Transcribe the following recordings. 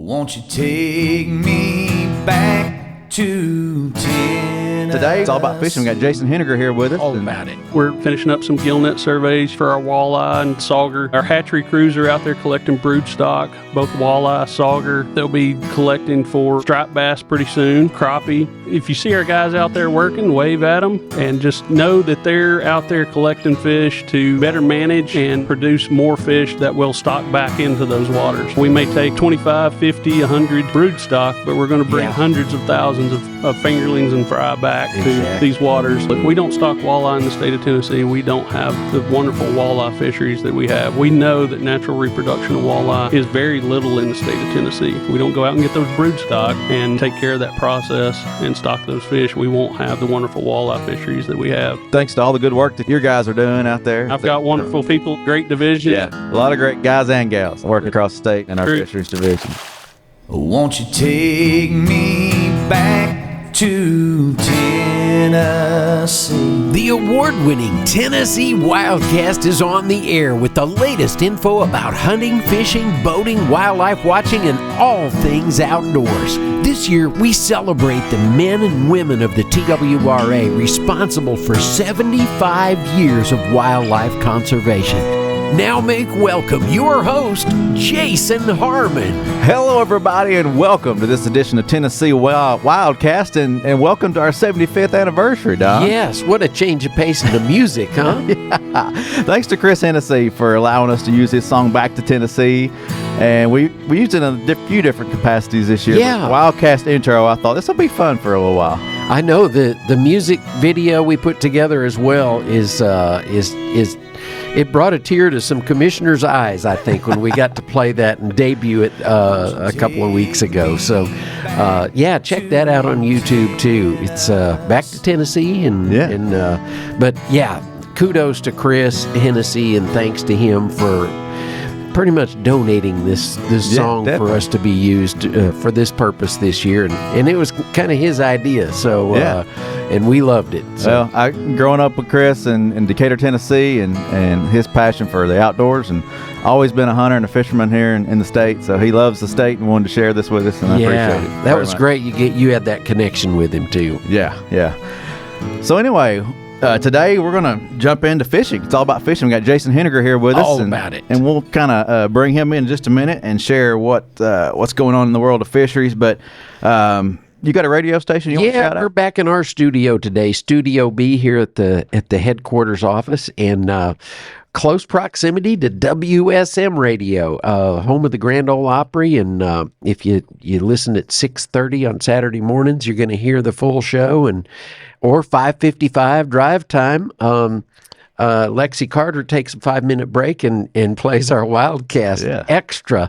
Won't you take me back to Tennessee? Today, it's all about fishing. We got Jason Henniger here with us. All about it. We're finishing up some gill net surveys for our walleye and sauger. Our hatchery crews are out there collecting brood stock, both walleye, sauger. They'll be collecting for striped bass pretty soon, crappie. If you see our guys out there working, wave at them and just know that they're out there collecting fish to better manage and produce more fish that will stock back into those waters. We may take 25, 50, 100 brood stock, but we're going to bring hundreds of thousands of fingerlings and fry back to these waters. If we don't stock walleye in the state of Tennessee, we don't have the wonderful walleye fisheries that we have. We know that natural reproduction of walleye is very little in the state of Tennessee. If we don't go out and get those brood stock and take care of that process and stock those fish, we won't have the wonderful walleye fisheries that we have. Thanks to all the good work that your guys are doing out there. I've got wonderful people, great division. Yeah, a lot of great guys and gals working across the state in our fisheries division. Won't you take me back to Tennessee? The award-winning Tennessee Wildcast is on the air with the latest info about hunting, fishing, boating, wildlife watching, and all things outdoors. This year, we celebrate the men and women of the TWRA responsible for 75 years of wildlife conservation. Now make welcome your host, Jason Harmon. Hello, everybody, and welcome to this edition of Tennessee Wildcast, and welcome to our 75th anniversary, Don. Yes, what a change of pace in the music, huh? Yeah. Thanks to Chris Hennessy for allowing us to use his song Back to Tennessee. And we used it in a few different capacities this year. Yeah. Wildcast intro, I thought this will be fun for a little while. I know the music video we put together as well is it brought a tear to some commissioners' eyes, I think, when we got to play that and debut it a couple of weeks ago. So, check that out on YouTube too. It's Back to Tennessee, but kudos to Chris Hennessy and thanks to him for pretty much donating this song for us to be used for this purpose this year, and it was kind of his idea. So, and we loved it. So. Well, growing up with Chris in Decatur, Tennessee, and his passion for the outdoors, and always been a hunter and a fisherman here in the state. So he loves the state and wanted to share this with us, and I appreciate it. That was great. You had that connection with him too. Yeah. So anyway. Today we're going to jump into fishing. It's all about fishing. We got Jason Henniger here with us. All about it. And we'll kind of bring him in just a minute and share what's going on in the world of fisheries. But you got a radio station you want to shout out? We're back in our studio today, Studio B here at the headquarters office, and close proximity to WSM Radio, home of the Grand Ole Opry. And if you listen at 6:30 on Saturday mornings, you're going to hear the full show, or 5:55 drive time. Lexi Carter takes a 5-minute break and plays our Wildcast extra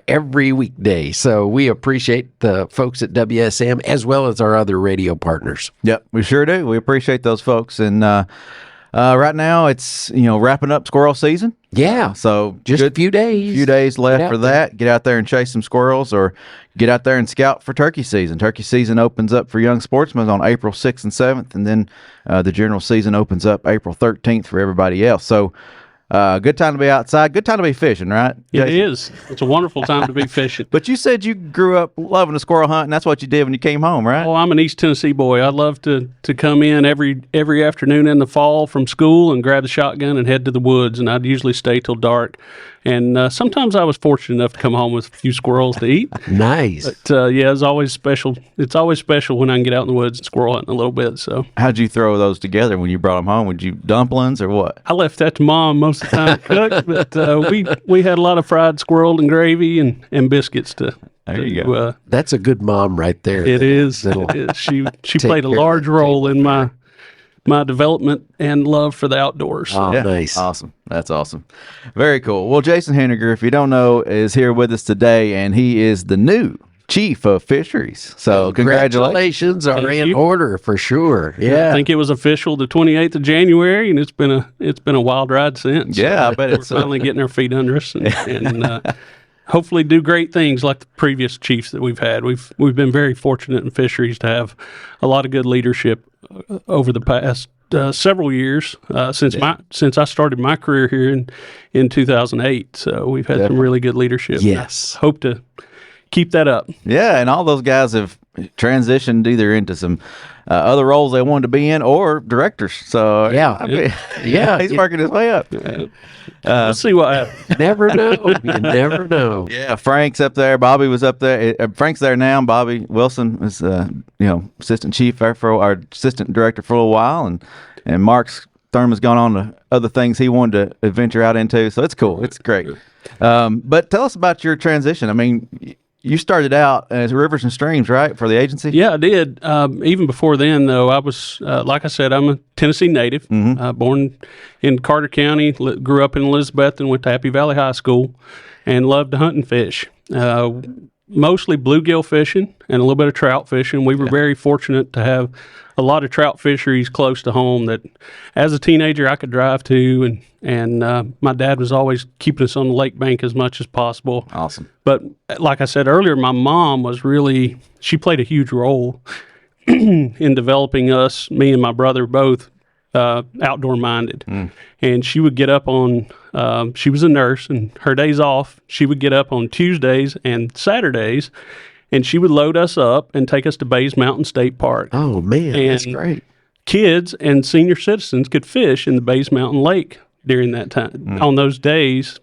every weekday. So we appreciate the folks at WSM as well as our other radio partners. Yep, we sure do. We appreciate those folks. And right now it's wrapping up squirrel season. Yeah. So just a few days. Few days left for that. Get out there and chase some squirrels, or get out there and scout for turkey season. Turkey season opens up for young sportsmen on April 6th and 7th, and then the general season opens up April 13th for everybody else. So good time to be outside. Good time to be fishing, right? It is. It's a wonderful time to be fishing. But you said you grew up loving the squirrel hunt, and that's what you did when you came home, right? Oh, I'm an East Tennessee boy. I love to come in every afternoon in the fall from school and grab the shotgun and head to the woods, and I'd usually stay till dark. And sometimes I was fortunate enough to come home with a few squirrels to eat. Nice. But it's always special. It's always special when I can get out in the woods and squirrel hunting a little bit. So, how'd you throw those together when you brought them home? Would you dumplings or what? I left that to Mom most of the time to cook, but we had a lot of fried squirrel and gravy and biscuits to. There you go. That's a good mom right there. It is. She played a large role in my development and love for the outdoors. Oh, nice. Awesome. That's awesome. Very cool. Well, Jason Henniger, if you don't know, is here with us today, and he is the new Chief of Fisheries. So congratulations are in order for sure. Yeah. I think it was official the 28th of January, and it's been a wild ride since. Yeah, I bet we're finally getting our feet under us and hopefully do great things like the previous chiefs that we've had. We've been very fortunate in fisheries to have a lot of good leadership over the past several years since I started my career here in 2008. So we've had some really good leadership. Yes. I hope to keep that up. Yeah, and all those guys have transitioned either into some other roles they wanted to be in or directors. So Yeah. I mean, Yeah. he's working his way up. We'll see what happens. Never know. You never know. Yeah, Frank's up there. Bobby was up there. Frank's there now. Bobby Wilson is, assistant chief there for our assistant director for a little while, and Mark's Thurman's gone on to other things he wanted to venture out into. So it's cool. It's great. But tell us about your transition. I mean, you started out as Rivers and Streams, right, for the agency? Yeah, I did. Even before then, though, I was, like I said, I'm a Tennessee native, born in Carter County, grew up in Elizabeth and went to Happy Valley High School and loved to hunt and fish. Mostly bluegill fishing and a little bit of trout fishing. We were very fortunate to have a lot of trout fisheries close to home that as a teenager I could drive to, and my dad was always keeping us on the lake bank as much as possible. Awesome. But like I said earlier, my mom was she played a huge role in developing us, me and my brother both, outdoor minded. And she would get up on, she was a nurse, and her days off, she would get up on Tuesdays and Saturdays, and she would load us up and take us to Bays Mountain State Park. Oh, man. That's And great. Kids and senior citizens could fish in the Bays Mountain Lake during that time, on those days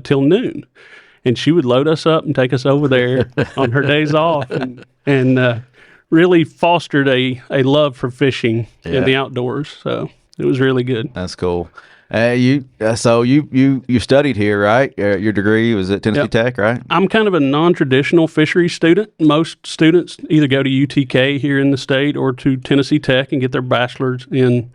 till noon. And she would load us up and take us over there on her days off, and really fostered a love for fishing in the outdoors. So it was really good. That's cool. You studied here, right? Your degree was at Tennessee Yep. Tech, right? I'm kind of a non-traditional fisheries student. Most students either go to UTK here in the state or to Tennessee Tech and get their bachelor's in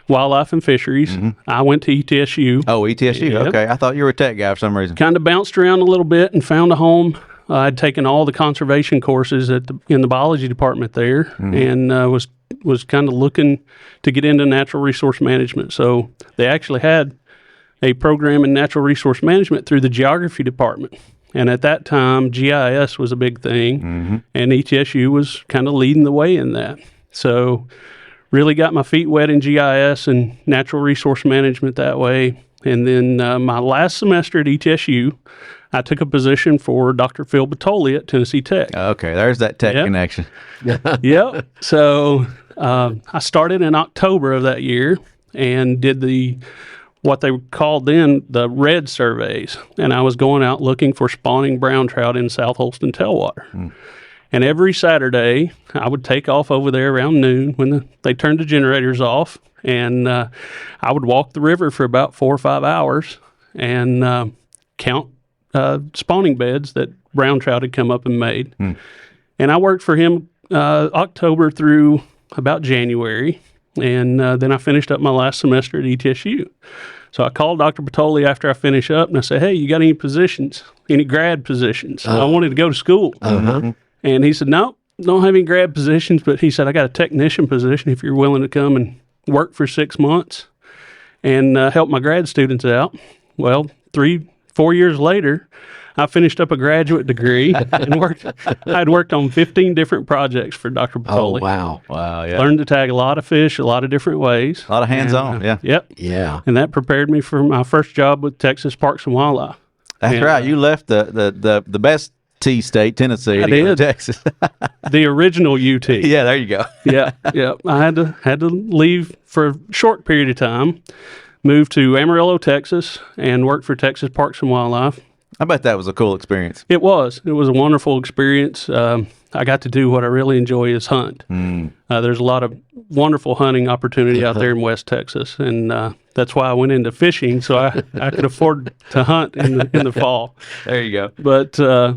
wildlife and fisheries. I went to ETSU. Oh, ETSU. Yep. Okay, I thought you were a tech guy for some reason. Kind of bounced around a little bit and found a home. I'd taken all the conservation courses in the biology department there, and was kind of looking to get into natural resource management. So they actually had a program in natural resource management through the geography department. And at that time, GIS was a big thing, and ETSU was kind of leading the way in that. So really got my feet wet in GIS and natural resource management that way. And then my last semester at ETSU, I took a position for Dr. Phil Batoli at Tennessee Tech. Okay, there's that tech Yep. connection. Yep. So I started in October of that year and did what they called then the red surveys. And I was going out looking for spawning brown trout in South Holston tailwater. And every Saturday, I would take off over there around noon when they turned the generators off. And I would walk the river for about 4 or 5 hours and count spawning beds that brown trout had come up and made. And I worked for him October through about January. And then I finished up my last semester at ETSU. So I called Dr. Batoli after I finished up and I said, hey, you got any positions, any grad positions? I wanted to go to school. And he said, no, don't have any grad positions. But he said, I got a technician position if you're willing to come and work for 6 months and help my grad students out. Well, 3-4 years later, I finished up a graduate degree and I'd worked on 15 different projects for Dr. Oh, Batoli. wow. Wow, yeah. Learned to tag a lot of fish, a lot of different ways. A lot of hands-on, yeah. Yep. Yeah. And that prepared me for my first job with Texas Parks and Wildlife. That's And, right. You left the best T state, Tennessee, I to go to did. Texas. The original UT. Yeah, there you go. Yeah. I had to leave for a short period of time, moved to Amarillo, Texas, and worked for Texas Parks and Wildlife. I bet that was a cool experience. It was a wonderful experience. I got to do what I really enjoy is hunt. There's a lot of wonderful hunting opportunity out there in West Texas, and that's why I went into fishing so I could afford to hunt in the fall. There you go.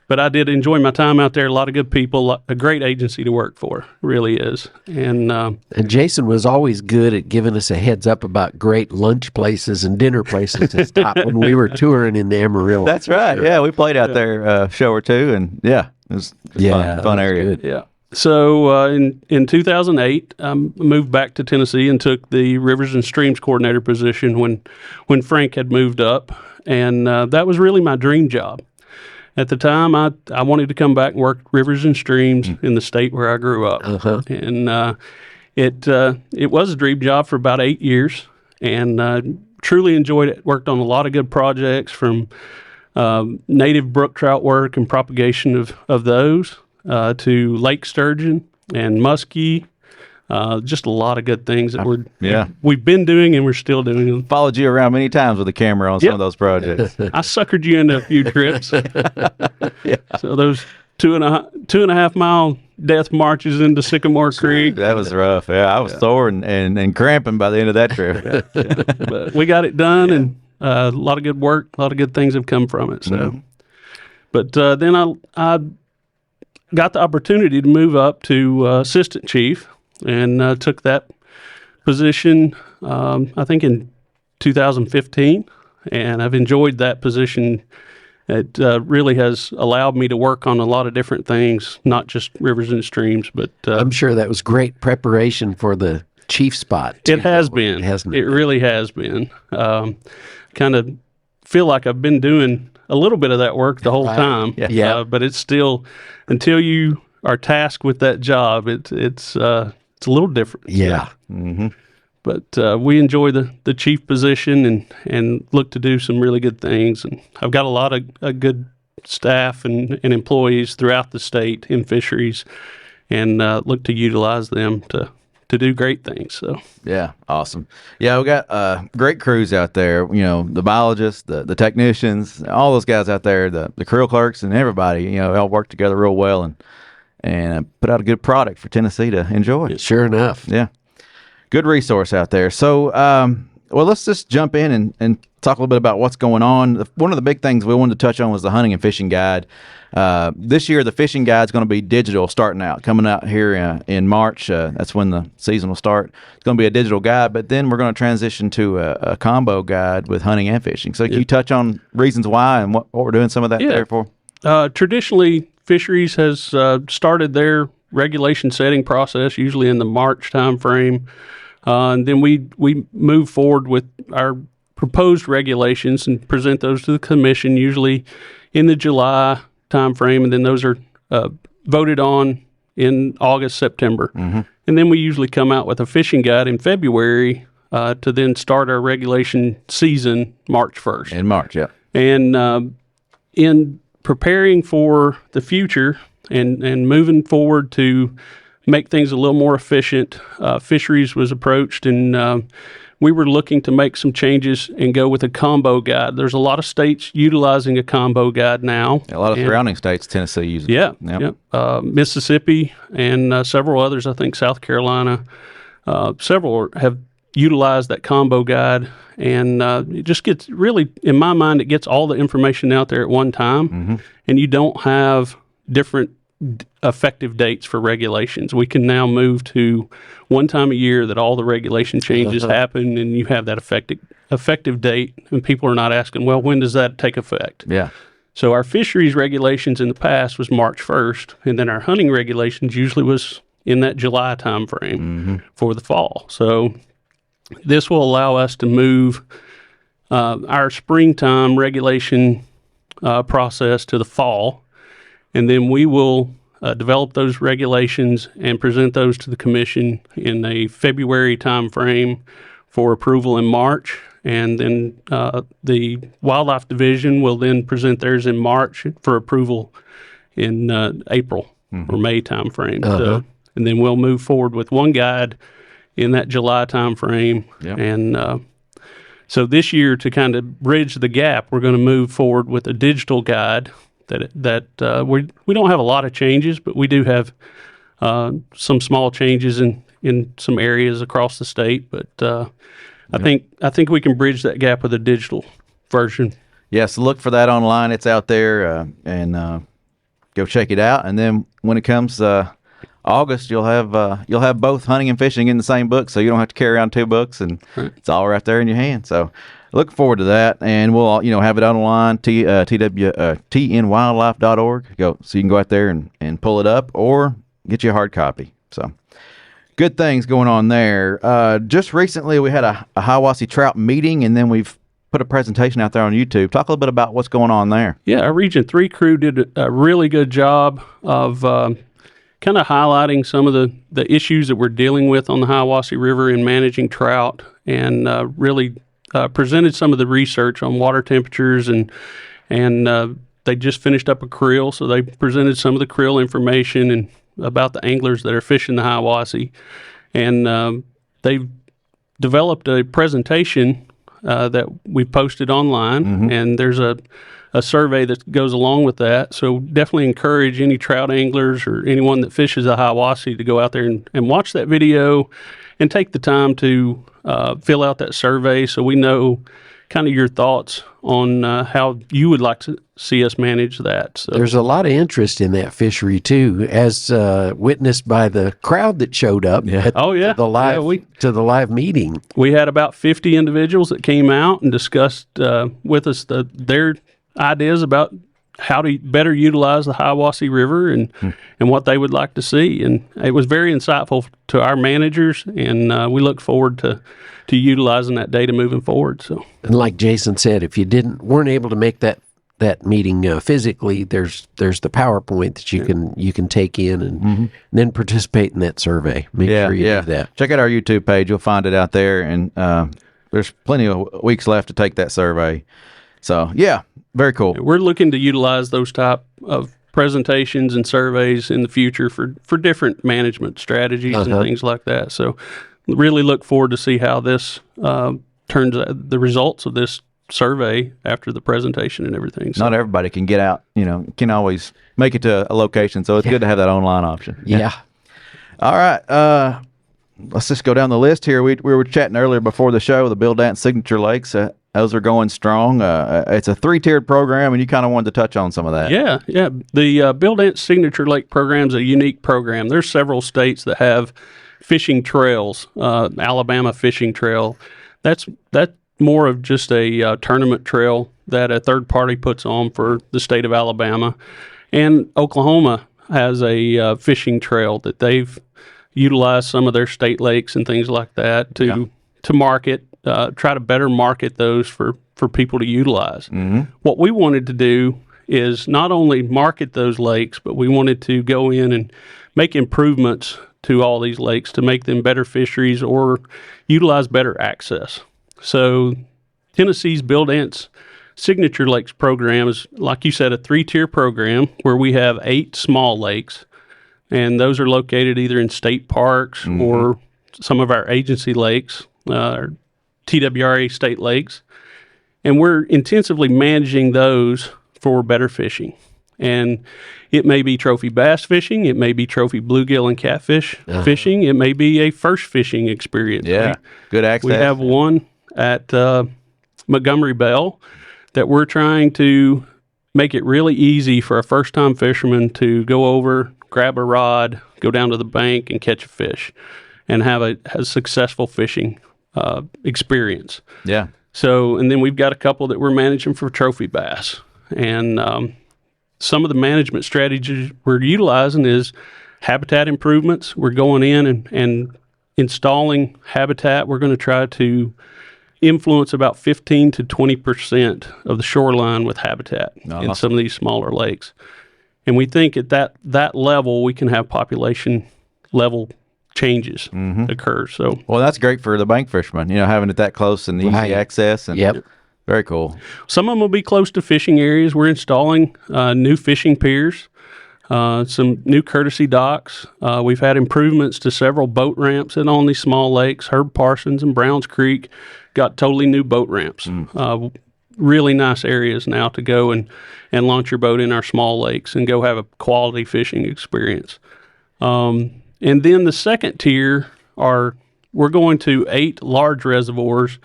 But I did enjoy my time out there. A lot of good people, a great agency to work for, really is. And And Jason was always good at giving us a heads up about great lunch places and dinner places to stop when we were touring in the Amarillo. That's right. Yeah, we played out there a show or two, and yeah, it was Yeah, fun that was area. good. yeah. So in 2008, I moved back to Tennessee and took the Rivers and Streams coordinator position when Frank had moved up, and that was really my dream job. At the time, I wanted to come back and work rivers and streams in the state where I grew up, and it was a dream job for about 8 years, and truly enjoyed it. Worked on a lot of good projects from native brook trout work and propagation of those, to lake sturgeon and muskie. Just a lot of good things that we've been doing and we're still doing. Followed you around many times with a camera on some of those projects. I suckered you into a few trips. So those 2.5 mile death marches into Sycamore Creek. That was rough. Yeah, I was sore and cramping by the end of that trip. But we got it done, and a lot of good work, a lot of good things have come from it. So, but then I got the opportunity to move up to assistant chief, and took that position, I think in 2015, and I've enjoyed that position. It really has allowed me to work on a lot of different things, not just rivers and streams, but I'm sure that was great preparation for the chief spot. It has been, hasn't it? It really has been. Kind of feel like I've been doing a little bit of that work the whole time. Yeah. But it's still, until you are tasked with that job, it's a little different. Yeah. Mm-hmm. But we enjoy the chief position and look to do some really good things. And I've got a lot of good staff and employees throughout the state in fisheries, and look to utilize them to do great things. So yeah, awesome. Yeah, we got great crews out there. You know, the biologists, the technicians, all those guys out there, the creel clerks, and everybody. You know, all work together real well and put out a good product for Tennessee to enjoy. Sure enough. Yeah. Good resource out there. So, well, let's just jump in and talk a little bit about what's going on. One of the big things we wanted to touch on was the hunting and fishing guide. This year, the fishing guide is going to be digital coming out here in March. That's when the season will start. It's going to be a digital guide, but then we're going to transition to a combo guide with hunting and fishing. So can you touch on reasons why and what we're doing some of that there for? Traditionally, Fisheries has started their regulation setting process usually in the March time frame. And then we move forward with our proposed regulations and present those to the commission usually in the July time frame, and then those are voted on in August, September. Mm-hmm. And then we usually come out with a fishing guide in February to then start our regulation season March 1st. In March, yeah. And in preparing for the future and moving forward to make things a little more efficient, Fisheries was approached, and we were looking to make some changes and go with a combo guide. There's a lot of states utilizing a combo guide now. A lot of surrounding states, Tennessee uses it. Yep. Mississippi and several others, I think South Carolina, several have utilized that combo guide. And it just gets really, in my mind, it gets all the information out there at one time, and you don't have different effective dates for regulations. We can now move to one time a year that all the regulation changes happen, and you have that effective date, and people are not asking, well, when does that take effect? Yeah. So our fisheries regulations in the past was March 1st, and then our hunting regulations usually was in that July time frame for the fall. So this will allow us to move our springtime regulation process to the fall, and then we will develop those regulations and present those to the commission in a February time frame for approval in March. And then the Wildlife Division will then present theirs in March for approval in April or May time frame. So, and then we'll move forward with one guide in that July time frame. Yep. And so this year, to kind of bridge the gap, we're going to move forward with a digital guide that we don't have a lot of changes, but we do have some small changes in some areas across the state. But I think we can bridge that gap with a digital version. Yeah, so look for that online. It's out there, and go check it out. And then when it comes August, you'll have both hunting and fishing in the same book, so you don't have to carry around two books, and it's all right there in your hand. So look forward to that, and we'll have it online, tnwildlife.org. So you can go out there and pull it up or get you a hard copy. So good things going on there. Just recently we had a Hiawassee trout meeting, and then we've put a presentation out there on YouTube. Talk a little bit about what's going on there. Yeah, our Region 3 crew did a really good job of kind of highlighting some of the issues that we're dealing with on the Hiawassee River in managing trout, and really presented some of the research on water temperatures and and they just finished up a creel, so they presented some of the creel information and about the anglers that are fishing the Hiawassee, and they've developed a presentation that we posted online, and there's a survey that goes along with that. So definitely encourage any trout anglers or anyone that fishes the Hiawassee to go out there and watch that video and take the time to fill out that survey so we know kind of your thoughts on how you would like to see us manage that. So There's a lot of interest in that fishery too, as witnessed by the crowd that showed up. Yeah. To the live meeting. We had about 50 individuals that came out and discussed with us their ideas about how to better utilize the Hiawassee River and what they would like to see. And it was very insightful to our managers, and we look forward to utilizing that data moving forward. So, And like Jason said, if you weren't able to make that meeting physically, there's the PowerPoint that you can take in and then participate in that survey. Make sure you do that. Check out our YouTube page. You'll find it out there. And there's plenty of weeks left to take that survey. So, yeah, very cool. we're looking to utilize those type of presentations and surveys in the future for different management strategies and things like that. So really look forward to see how this turns out, the results of this survey after the presentation and everything. So Not everybody can get out, can always make it to a location. So it's good to have that online option. Yeah. All right. Let's just go down the list here. We were chatting earlier before the show, the Bill Dance Signature Lakes. Those are going strong. It's a 3-tiered program, and you kind of wanted to touch on some of that. Yeah. The Bill Dance Signature Lake program is a unique program. There's several states that have fishing trails. Alabama Fishing Trail. That's more of just a tournament trail that a third party puts on for the state of Alabama. And Oklahoma has a fishing trail that they've utilized some of their state lakes and things like that to market. Try to better market those for people to utilize. What we wanted to do is not only market those lakes, but we wanted to go in and make improvements to all these lakes to make them better fisheries or utilize better access. So Tennessee's Bill Dance Signature Lakes program is, like you said, a 3-tier program where we have 8 small lakes, and those are located either in state parks or some of our agency lakes, TWRA state lakes, and we're intensively managing those for better fishing. And it may be trophy bass fishing, it may be trophy bluegill and catfish fishing, it may be a first fishing experience. Yeah, good access. We have one at Montgomery Bell that we're trying to make it really easy for a first-time fisherman to go over, grab a rod, go down to the bank and catch a fish and have a successful fishing experience. Yeah. So, and then we've got a couple that we're managing for trophy bass. And some of the management strategies we're utilizing is habitat improvements. We're going in and installing habitat. We're going to try to influence about 15 to 20% of the shoreline with habitat in some of these smaller lakes. And we think at that level, we can have population level changes occur. So, well, that's great for the bank fishermen, having it that close and easy access. And very cool. Some of them will be close to fishing areas. We're installing new fishing piers, some new courtesy docks. We've had improvements to several boat ramps on these small lakes. Herb Parsons and Browns Creek got totally new boat ramps. Really nice areas now to go and launch your boat in our small lakes and go have a quality fishing experience. And then the second tier we're going to 8 large reservoirs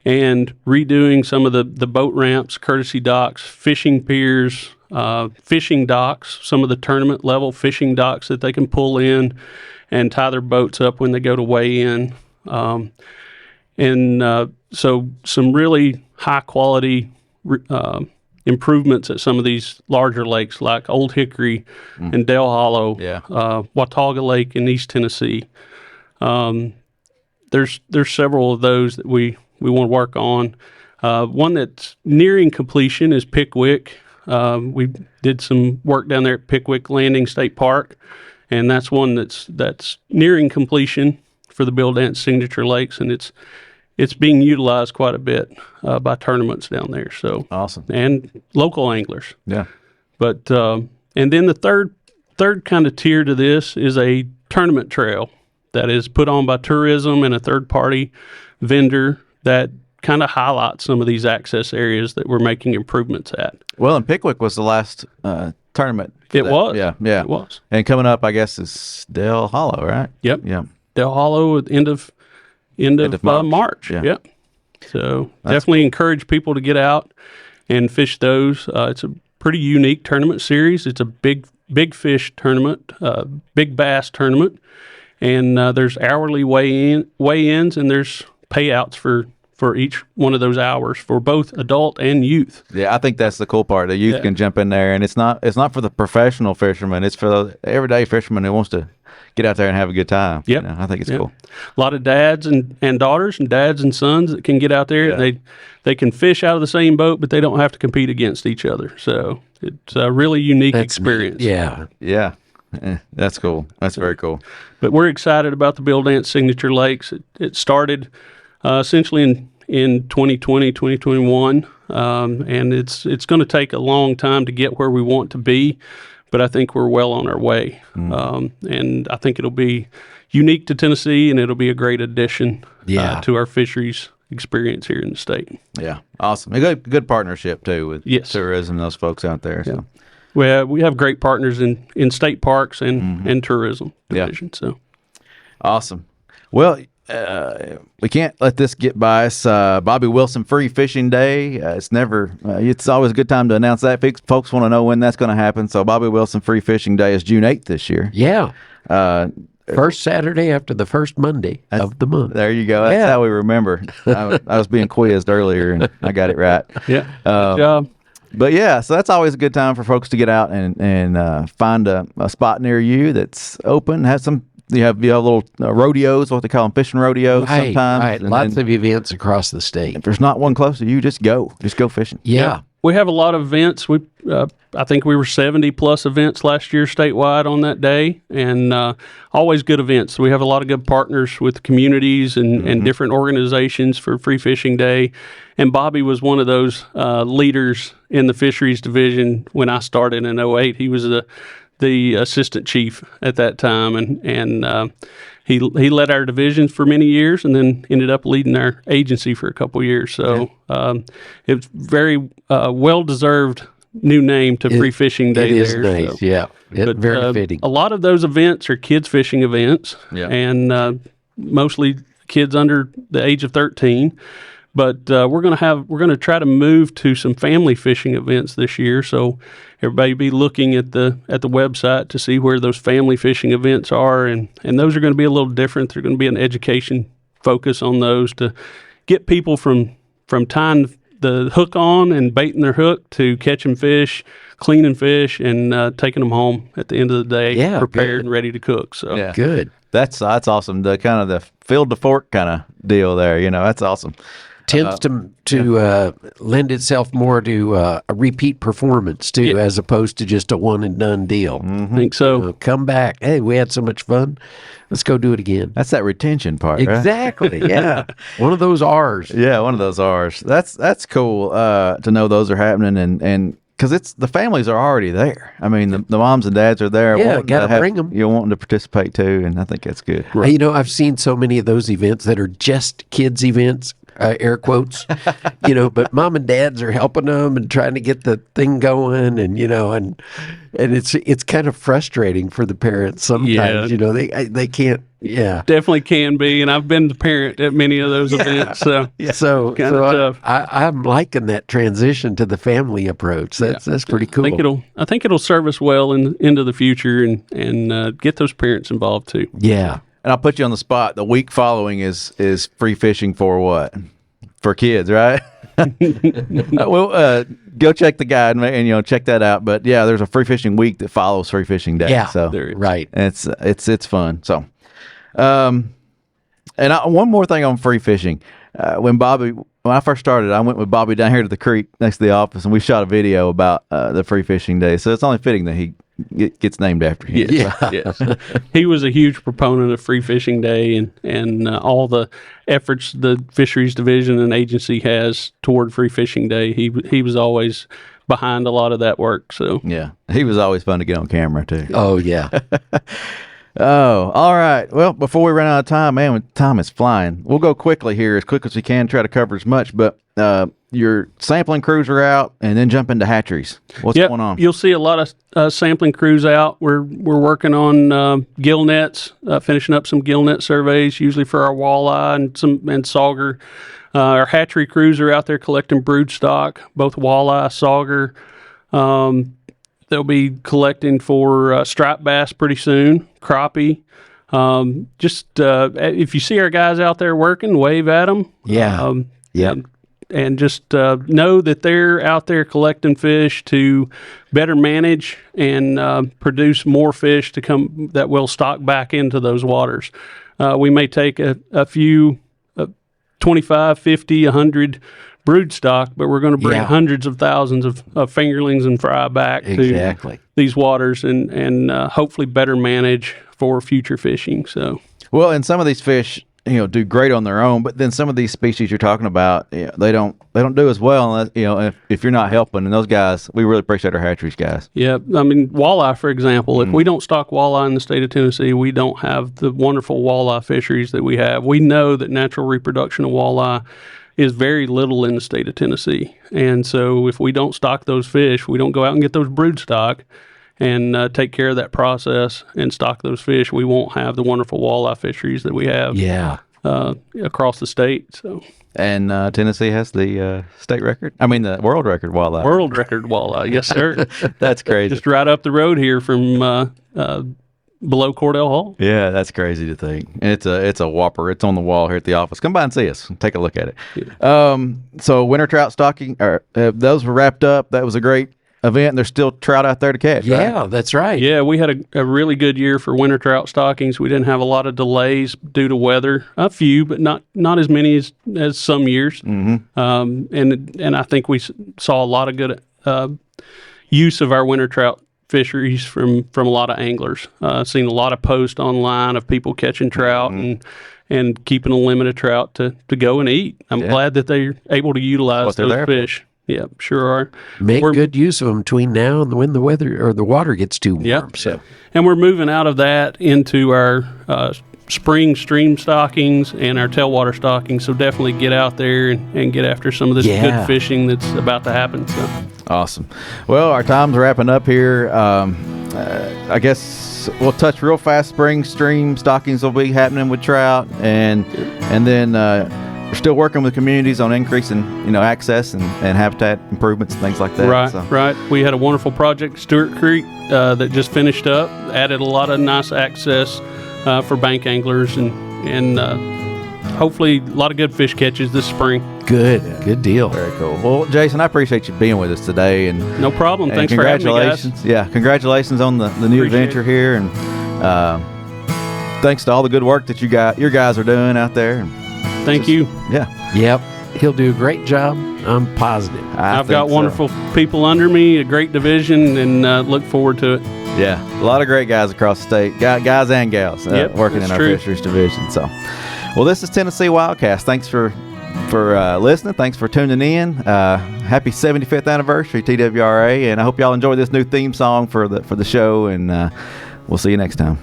and redoing some of the boat ramps, courtesy docks, fishing piers, fishing docks, some of the tournament level fishing docks that they can pull in and tie their boats up when they go to weigh in. So some really high quality improvements at some of these larger lakes like Old Hickory and Dale Hollow, Watauga Lake in East Tennessee. There's several of those that we want to work on. One that's nearing completion is Pickwick. We did some work down there at Pickwick Landing State Park, and that's one that's nearing completion for the Bill Dance Signature Lakes, and it's being utilized quite a bit by tournaments down there. So Awesome. and local anglers. Yeah. But and then the third kind of tier to this is a tournament trail that is put on by tourism and a third party vendor that kind of highlights some of these access areas that we're making improvements at. Well, and Pickwick was the last tournament. for It that. was. Yeah, yeah. It was. And coming up, I guess, is Dale Hollow, right? Yep. Yeah. Del Hollow at end of March. Yeah. Yep. So definitely encourage people to get out and fish those. It's a pretty unique tournament series. It's a big fish tournament, big bass tournament, and there's hourly weigh-ins, and there's payouts for each one of those hours for both adult and youth. Yeah, I think that's the cool part. The youth Yeah. can jump in there, and it's not for the professional fisherman. It's for the everyday fisherman who wants to get out there and have a good time. Yep. You know, I think it's Yep. cool. A lot of dads and daughters and dads and sons that can get out there. Yeah. And they can fish out of the same boat, but they don't have to compete against each other. So it's a really unique experience. Yeah. Yeah. That's cool. That's very cool. But we're excited about the Bill Dance Signature Lakes. It started essentially in 2020, 2021, and it's going to take a long time to get where we want to be, but I think we're well on our way. And I think it'll be unique to Tennessee, and it'll be a great addition Yeah. to our fisheries experience here in the state. Yeah. Awesome. A good partnership, too, with Yes. tourism and those folks out there. So. We have great partners in state parks and tourism Yeah. division. So Awesome. Well, we can't let this get by us. Bobby Wilson Free Fishing Day. It's always a good time to announce that. Folks want to know when that's going to happen. So Bobby Wilson Free Fishing Day is June 8th this year. Yeah. Uh, First Saturday after the first Monday of the month. there you go. That's Yeah. how we remember. I was being quizzed earlier, and I got it right. yeah, good job. But yeah, so that's always a good time for folks to get out and find a spot near you that's open. You have little rodeos, what they call them, fishing rodeos Right, sometimes. right. And Lots then of events across the state. if there's not one close to you, just go fishing. Yeah. We have a lot of events. I think we were 70 plus events last year statewide on that day, and always good events. We have a lot of good partners with communities and different organizations for Free Fishing Day. And Bobby was one of those leaders in the fisheries division when I started in 2008. He was the assistant chief at that time, and he led our divisions for many years, and then ended up leading our agency for a couple years. So it's very well deserved new name to Free Fishing Day. It is there, nice. so. Yeah. But, Very fitting. A lot of those events are kids fishing events, Yeah. and mostly kids under the age of 13. But we're going to try to move to some family fishing events this year. So everybody be looking at the website to see where those family fishing events are, and those are going to be a little different. They're going to be an education focus on those to get people from tying the hook on and baiting their hook to catching fish, cleaning fish, and taking them home at the end of the day, Yeah, prepared good. and ready to cook. So Yeah. Good. That's awesome. The kind of the field to fork kind of deal there. That's awesome. Tends to lend itself more to a repeat performance too, Yeah. as opposed to just a one and done deal. I think so. Come back. Hey, we had so much fun. Let's go do it again. That's that retention part, right? Exactly. Yeah. One of those R's. Yeah, one of those R's. That's cool to know those are happening, and because the families are already there. I mean, the moms and dads are there. Yeah, wanting gotta to have- bring 'em. You're wanting to participate too, and I think that's good. I've seen so many of those events that are just kids events, air quotes, but mom and dads are helping them and trying to get the thing going, and it's kind of frustrating for the parents sometimes. Yeah. They can't. Yeah. Definitely can be, and I've been the parent at many of those events. So So, Kinda tough. I'm liking that transition to the family approach. That's pretty cool. I think it'll serve us well into the future, and get those parents involved too. Yeah. And I'll put you on the spot. The week following is free fishing for what? For kids, right? Go check the guide and check that out. But yeah, there's a free fishing week that follows Free Fishing Day. Yeah. So There is. Right. it's fun. So, one more thing on free fishing. When I first started, I went with Bobby down here to the creek next to the office, and we shot a video about the Free Fishing Day. So it's only fitting that he gets named after him. Yes. He was a huge proponent of Free Fishing Day and all the efforts the Fisheries Division and agency has toward Free Fishing Day. He was always behind a lot of that work. So Yeah, he was always fun to get on camera too. Oh, yeah. Oh, all right. Well, before we run out of time, man, time is flying. We'll go quickly here, as quick as we can, try to cover as much. But your sampling crews are out, and then jump into hatcheries. What's Yep, going on? you'll see a lot of sampling crews out. We're working on gill nets, finishing up some gill net surveys, usually for our walleye and sauger. Our hatchery crews are out there collecting brood stock, both walleye, sauger. They'll be collecting for striped bass pretty soon, crappie. If you see our guys out there working, wave at them. Yeah. Yep. And just know that they're out there collecting fish to better manage and produce more fish to come that will stock back into those waters. We may take a few 25, 50, 100 brood stock, but we're going to bring hundreds of thousands of fingerlings and fry back to these waters and hopefully better manage for future fishing. So, well, and some of these fish, do great on their own, but then some of these species you're talking about, they don't do as well unless, if you're not helping. And those guys, we really appreciate our hatcheries guys. Yeah, I mean, walleye, for example, if we don't stock walleye in the state of Tennessee, we don't have the wonderful walleye fisheries that we have. We know that natural reproduction of walleye is very little in the state of Tennessee. And so if we don't stock those fish, we don't go out and get those brood stock and take care of that process and stock those fish, we won't have the wonderful walleye fisheries that we have across the state. So, and Tennessee has the state record? I mean, the world record walleye. World record walleye, yes, sir. That's crazy. Just right up the road here from below Cordell Hall. Yeah, that's crazy to think. And it's a whopper. It's on the wall here at the office. Come by and see us. Take a look at it. Yeah. So winter trout stocking, those were wrapped up. That was a great event. There's still trout out there to catch. Yeah, right? That's right. Yeah, we had a really good year for winter trout stockings. We didn't have a lot of delays due to weather. A few, but not as many as some years. Mm-hmm. And I think we saw a lot of good use of our winter trout fisheries from a lot of anglers. Seen a lot of posts online of people catching trout and keeping a limit of trout to go and eat. I'm glad that they're able to utilize those fish. Yeah, sure are. Make good use of them between now and when the weather or the water gets too warm. Yep. So. And we're moving out of that into our spring stream stockings and our tailwater stockings. So definitely get out there and get after some of this good fishing that's about to happen. So. Awesome. Well, our time's wrapping up here. I guess we'll touch real fast. Spring stream stockings will be happening with trout, and then we're still working with communities on increasing access and habitat improvements and things like that. Right. We had a wonderful project, Stewart Creek, that just finished up. Added a lot of nice access for bank anglers and hopefully a lot of good fish catches this spring. Good deal. Very cool. Well, Jason, I appreciate you being with us today. And no problem. Thanks for having me, guys. Yeah, congratulations on the new adventure here, and thanks to all the good work that your guys are doing out there. Thank you. Yeah. Yep. He'll do a great job. I'm positive. I've got wonderful people under me, a great division, and look forward to it. Yeah, a lot of great guys across the state, guys and gals working in our fisheries division. So, well, this is Tennessee Wildcast. Thanks for listening. Thanks for tuning in. Happy 75th anniversary, TWRA, and I hope y'all enjoy this new theme song for the show. And we'll see you next time.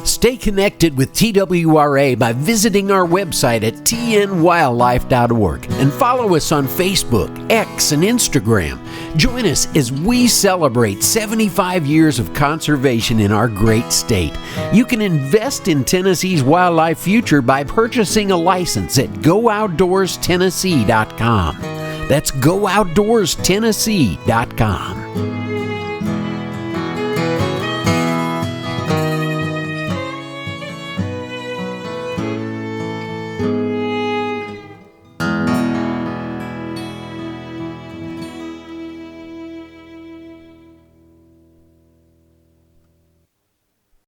Stay connected with TWRA by visiting our website at tnwildlife.org and follow us on Facebook, X, and Instagram. Join us as we celebrate 75 years of conservation in our great state. You can invest in Tennessee's wildlife future by purchasing a license at GoOutdoorsTennessee.com. That's GoOutdoorsTennessee.com.